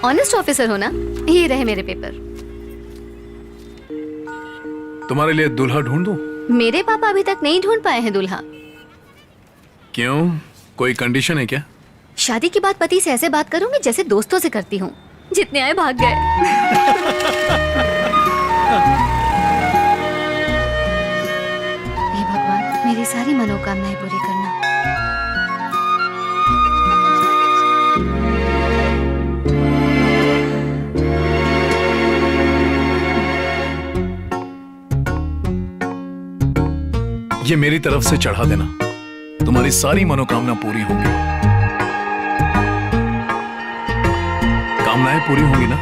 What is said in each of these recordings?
Honest officer हो ना? ये रहे मेरे पेपर। तुम्हारे लिए दूल्हा ढूंढ दूं? मेरे पापा अभी तक नहीं ढूंढ पाए हैं दूल्हा। क्यों, कोई कंडीशन है क्या? शादी के बाद पति से ऐसे बात करूंगी जैसे दोस्तों से करती हूँ। जितने आए भाग गए। हे भगवान, मेरी सारी मनोकामनाएं पूरी करना। ये मेरी तरफ से चढ़ा देना, तुम्हारी सारी मनोकामना पूरी होंगी। कामनाएं पूरी होंगी ना?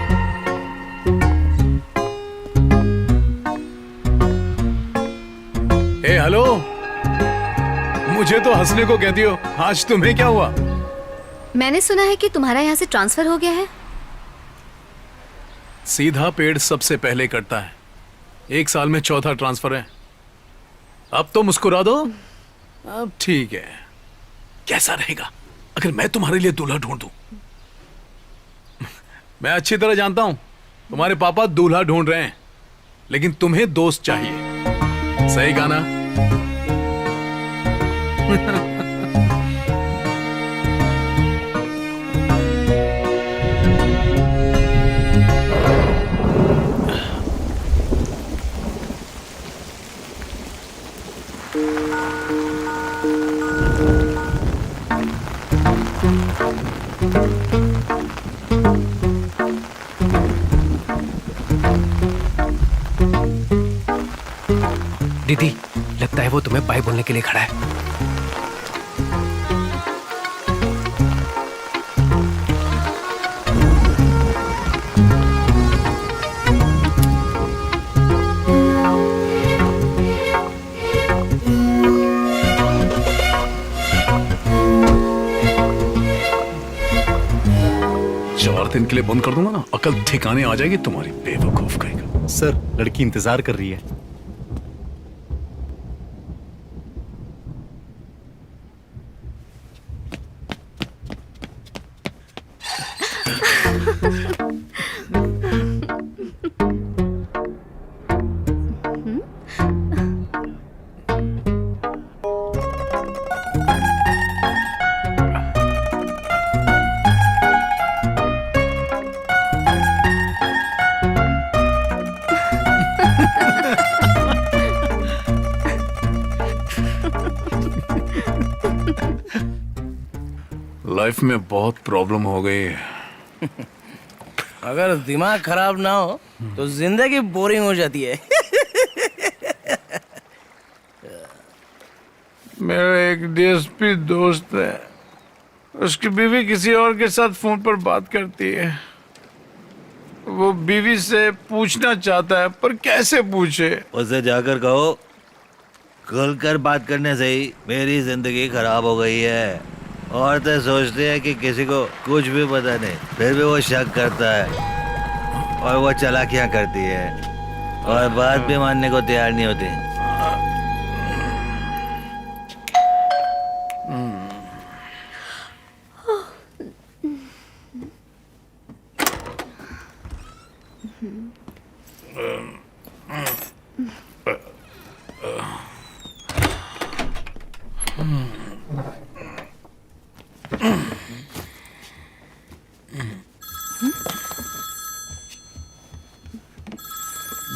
ए हेलो, मुझे तो हंसने को कहती हो, आज तुम्हें क्या हुआ? मैंने सुना है कि तुम्हारा यहाँ से ट्रांसफर हो गया है। सीधा पेड़ सबसे पहले कटता है। 1 साल में चौथा ट्रांसफर है। अब तो मुस्कुरा दो। अब ठीक है, कैसा रहेगा अगर मैं तुम्हारे लिए दूल्हा ढूंढ दूं? मैं अच्छी तरह जानता हूं तुम्हारे पापा दूल्हा ढूंढ रहे हैं, लेकिन तुम्हें दोस्त चाहिए। सही कहा ना? दीदी, लगता है वो तुम्हें बाय बोलने के लिए खड़ा है। चार दिन के लिए बंद कर दूंगा ना, अकल ठिकाने आ जाएगी तुम्हारी, बेवकूफ कहेगा। सर, लड़की इंतजार कर रही है। लाइफ में बहुत प्रॉब्लम हो गई है। अगर दिमाग खराब ना हो तो जिंदगी बोरिंग हो जाती है। मेरा एक डीएसपी दोस्त है, उसकी बीवी किसी और के साथ फोन पर बात करती है। वो बीवी से पूछना चाहता है, पर कैसे पूछे? उसे जाकर कहो, खुलकर बात करने से ही मेरी जिंदगी खराब हो गई है। औरतें सोचती है कि किसी को कुछ भी पता नहीं, फिर भी वो शक करता है और वो चालाकियां करती है और बात भी मानने को तैयार नहीं होती।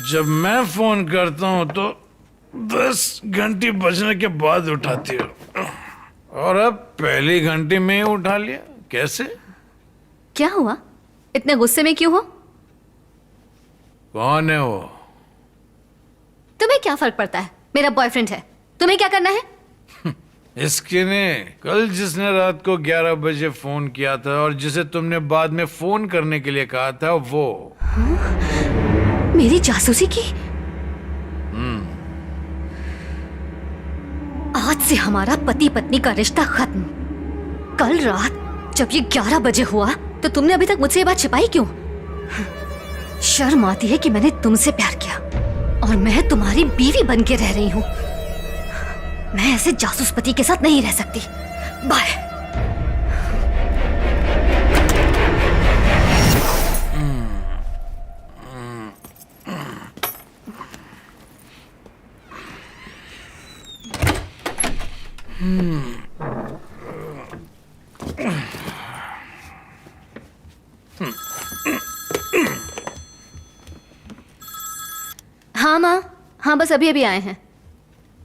जब मैं फोन करता हूँ तो 10 घंटी बजने के बाद उठाती हो, और अब पहली घंटी में ही उठा लिया, कैसे? क्या हुआ? इतने गुस्से में क्यों हो? कौन है वो? तुम्हें क्या फर्क पड़ता है? मेरा बॉयफ्रेंड है, तुम्हें क्या करना है? इसके ने कल जिसने रात को 11 बजे फोन किया था और जिसे तुमने बाद में फोन करने के लिए कहा था, वो मेरी जासूसी की? आज से हमारा पति पत्नी का रिश्ता खत्म। कल रात जब ये 11 बजे हुआ तो तुमने अभी तक मुझसे ये बात छिपाई क्यों? शर्म आती है कि मैंने तुमसे प्यार किया और मैं तुम्हारी बीवी बन के रह रही हूं। मैं ऐसे जासूस पति के साथ नहीं रह सकती। बाय। हाँ माँ, हाँ बस अभी अभी आए हैं।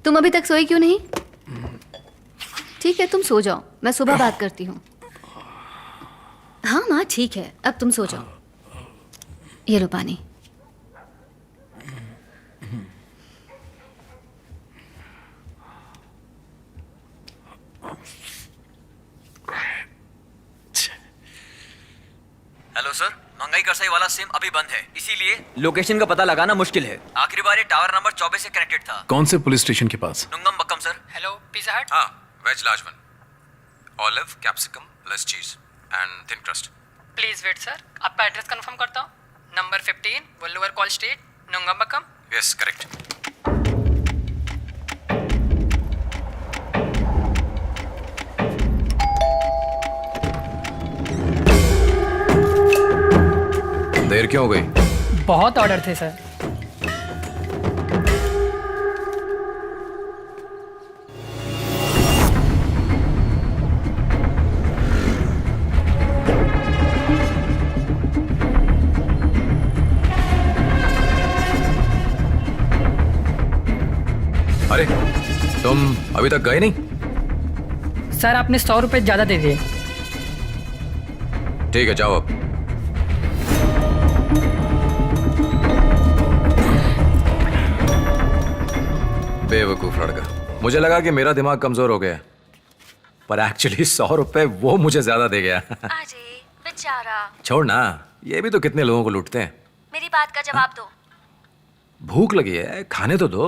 तुम अभी तक सोई क्यों नहीं? ठीक है तुम सो जाओ, मैं सुबह बात करती हूँ। हाँ माँ ठीक है, अब तुम सो जाओ। ये लो पानी। हेलो सर, महंगाई करसाई वाला सिम अभी बंद है, इसीलिए लोकेशन का पता लगाना मुश्किल है। आखिरी बार ये टावर नंबर 24 से कनेक्टेड था। कौन से पुलिस स्टेशन के पास? Nungambakkam sir. Hello Pizza Hut. हाँ, veg large one, olive, capsicum, less cheese and thin crust. Please wait sir, आपका एड्रेस कंफर्म करता हूँ। नंबर 15 वल्लुवर कॉल स्ट्रीट, नुंगम्बक्कम। Yes correct. देर क्यों हो गई? बहुत ऑर्डर थे सर। अरे तुम अभी तक गए नहीं? सर आपने 100 रुपए ज्यादा दे दिए। ठीक है जाओ अब। बेवकूफ लड़का, मुझे लगा कि मेरा दिमाग कमजोर हो गया है, पर एक्चुअली 100 रुपए वो मुझे ज्यादा दे गया। अरे बेचारा। छोड़ ना, ये भी तो कितने लोगों को लूटते हैं। मेरी बात का जवाब दो। भूख लगी है, खाने तो दो।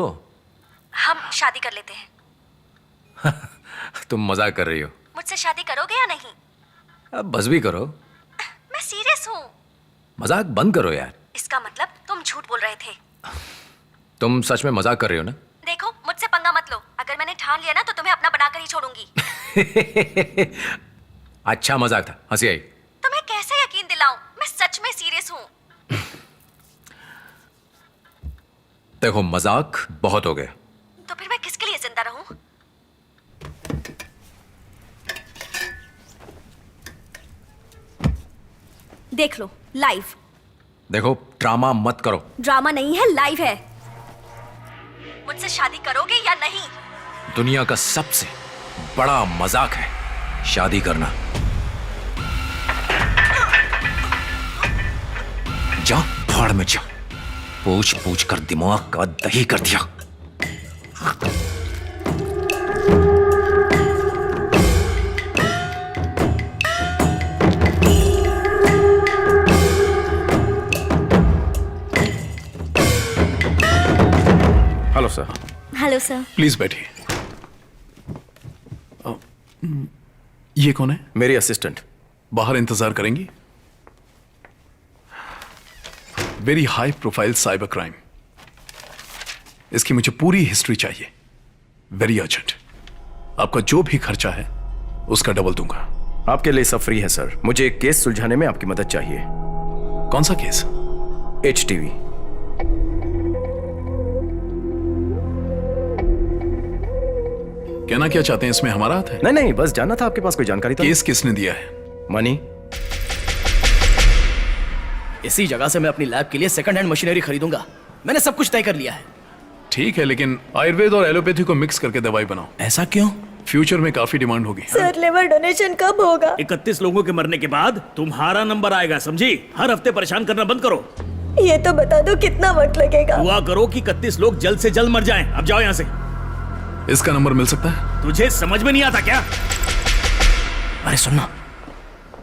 हम शादी कर लेते हैं। तुम मजाक कर रही हो? मुझसे शादी करोगे या नहीं? अब बस भी करो। मैं सीरियस हूँ। मजाक बंद करो यार। इसका मतलब तुम झूठ बोल रहे थे। तुम सच में मजाक कर रही हो ना? देखो मुझसे पंगा मत लो, अगर मैंने ठान लिया ना तो तुम्हें अपना बनाकर ही छोड़ूंगी। अच्छा मजाक था, हंसी आई। तुम्हें कैसे यकीन दिलाऊं, मैं सच में सीरियस हूँ। देखो मजाक बहुत हो गया। तो फिर मैं किसके लिए जिंदा रहूं? देख लो लाइव। देखो ड्रामा मत करो। ड्रामा नहीं है, लाइव है। मुझसे शादी करोगे या नहीं? दुनिया का सबसे बड़ा मजाक है शादी करना। जा भाड़ में जा, पूछ पूछ कर दिमाग का दही कर दिया। Hello sir. Hello sir. Please बैठिए। ये कौन है? मेरी असिस्टेंट। बाहर इंतजार करेंगी? Very high profile cyber crime, इसकी मुझे पूरी हिस्ट्री चाहिए, वेरी अर्जेंट। आपका जो भी खर्चा है उसका डबल दूंगा। आपके लिए सब फ्री है सर। मुझे एक केस सुलझाने में आपकी मदद चाहिए। कौन सा केस? HTV। कहना क्या चाहते हैं, इसमें हमारा हाथ है? नहीं नहीं, बस जानना था आपके पास कोई जानकारी तो। केस किसने दिया है? मनी। इसी जगह से मैं अपनी लैब के लिए सेकंड हैंड मशीनरी खरीदूंगा। मैंने सब कुछ तय कर लिया है। ठीक है, लेकिन आयुर्वेद और एलोपैथी को मिक्स करके दवाई बनाओ। ऐसा क्यों? फ्यूचर में काफी डिमांड होगी। सर लिवर डोनेशन कब होगा? 31 लोगों के मरने के बाद तुम्हारा नंबर आएगा, समझी? हर हफ्ते परेशान करना बंद करो। ये तो बता दो कितना वक्त लगेगा? दुआ करो कि 31 लोग जल्द से जल्द मर जाएं। अब जाओ यहाँ से। इसका नंबर मिल सकता है? तुझे समझ में नहीं आता क्या? अरे सुनना,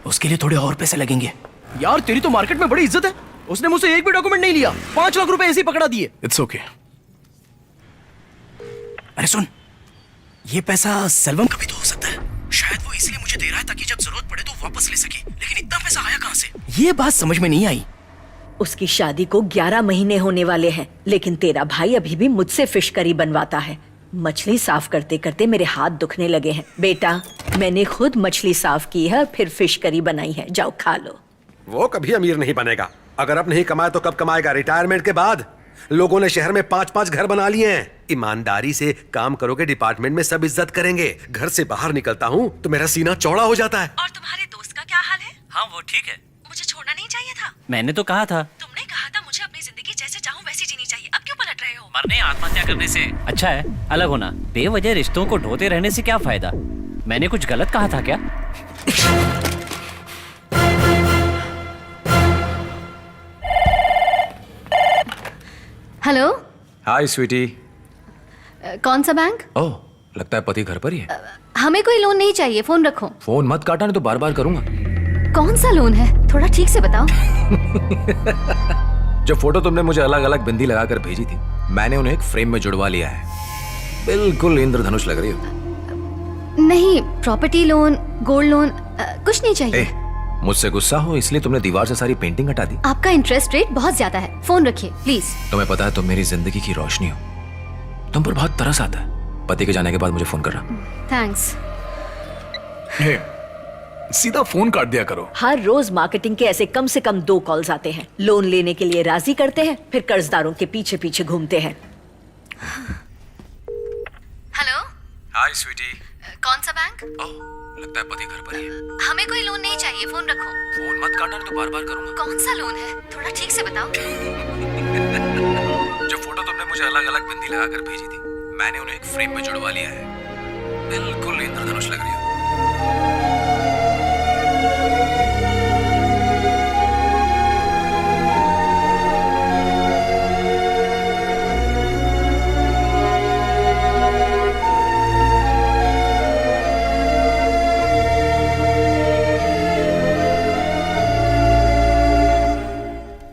उसके लिए थोड़े और पैसे लगेंगे। यार तेरी तो मार्केट में बड़ी इज्जत है। उसने मुझसे एक भी डॉक्यूमेंट नहीं लिया, 5 लाख रुपए ऐसे ही पकड़ा दिए। It's okay. अरे सुन, ये पैसा सेल्वम का भी तो हो सकता है। शायद वो इसलिए मुझे दे रहा है ताकि जब जरूरत पड़े तो वापस ले सके। लेकिन इतना पैसा आया कहां से? ये बात समझ में नहीं आई। उसकी शादी को 11 महीने होने वाले हैं, लेकिन तेरा भाई अभी भी मुझसे फिश करी बनवाता है। मछली साफ करते करते मेरे हाथ दुखने लगे हैं। बेटा, मैंने खुद मछली साफ की है, फिर फिश करी बनाई है, जाओ खा लो। वो कभी अमीर नहीं बनेगा। अगर अब नहीं कमाए तो कब कमाएगा? रिटायरमेंट के बाद। लोगों ने शहर में 5-5 घर बना लिए हैं। ईमानदारी से काम करोगे, डिपार्टमेंट में सब इज्जत करेंगे। घर से बाहर निकलता हूँ तो मेरा सीना चौड़ा हो जाता है। और तुम्हारे दोस्त का क्या हाल है? हाँ वो ठीक है। मुझे छोड़ना नहीं चाहिए था? मैंने तो कहा था। तुमने कहा था मुझे अपनी जिंदगी जैसे चाहूँ वैसी जीनी चाहिए। अब क्यों पलट रहे हो? मरने आत्महत्या करने से अच्छा है अलग होना। बेवजह रिश्तों को ढोते रहने से क्या फायदा? मैंने कुछ गलत कहा था क्या? हेलो। हाय स्वीटी। कौन सा बैंक? ओह, लगता है पति घर पर ही है। हमें कोई लोन नहीं चाहिए, फोन रखो। फोन मत काटना, नहीं तो बार बार करूंगा। कौन सा लोन है, थोड़ा ठीक से बताओ। जो फोटो तुमने मुझे अलग अलग बिंदी लगाकर भेजी थी, मैंने उन्हें एक फ्रेम में जुड़वा लिया है। बिल्कुल इंद्रधनुष लग रही हो। नहीं, प्रॉपर्टी लोन, गोल्ड लोन, कुछ नहीं चाहिए। मुझसे गुस्सा हो इसलिए तुमने दीवार से सारी पेंटिंग हटा दी। आपका इंटरेस्ट रेट बहुत ज्यादा है, फोन रखिए प्लीज। तुम्हें पता है तुम मेरी जिंदगी की रोशनी हो। तुम पर बहुत तरस आता है। पति के जाने के बाद मुझे फोन करना। थैंक्स। सीधा फोन काट दिया करो। हर रोज मार्केटिंग के ऐसे कम से कम 2 कॉल्स आते हैं। लोन लेने के लिए राजी करते हैं, फिर कर्जदारों के पीछे पीछे घूमते हैं। हेलो। हाय स्वीटी। कौन सा बैंक? ओह, लगता है पति घर पर ही है। हमें कोई लोन नहीं चाहिए, फोन रखो। फोन मत काटना, नहीं तो बार बार करूंगा। कौन सा लोन है, थोड़ा ठीक से बताओ। जो फोटो तुमने मुझे अलग अलग बिंदी लगाकर भेजी थी, मैंने उन्हें एक फ्रेम में जुड़वा लिया है। बिल्कुल इंद्रधनुष लग रही हो।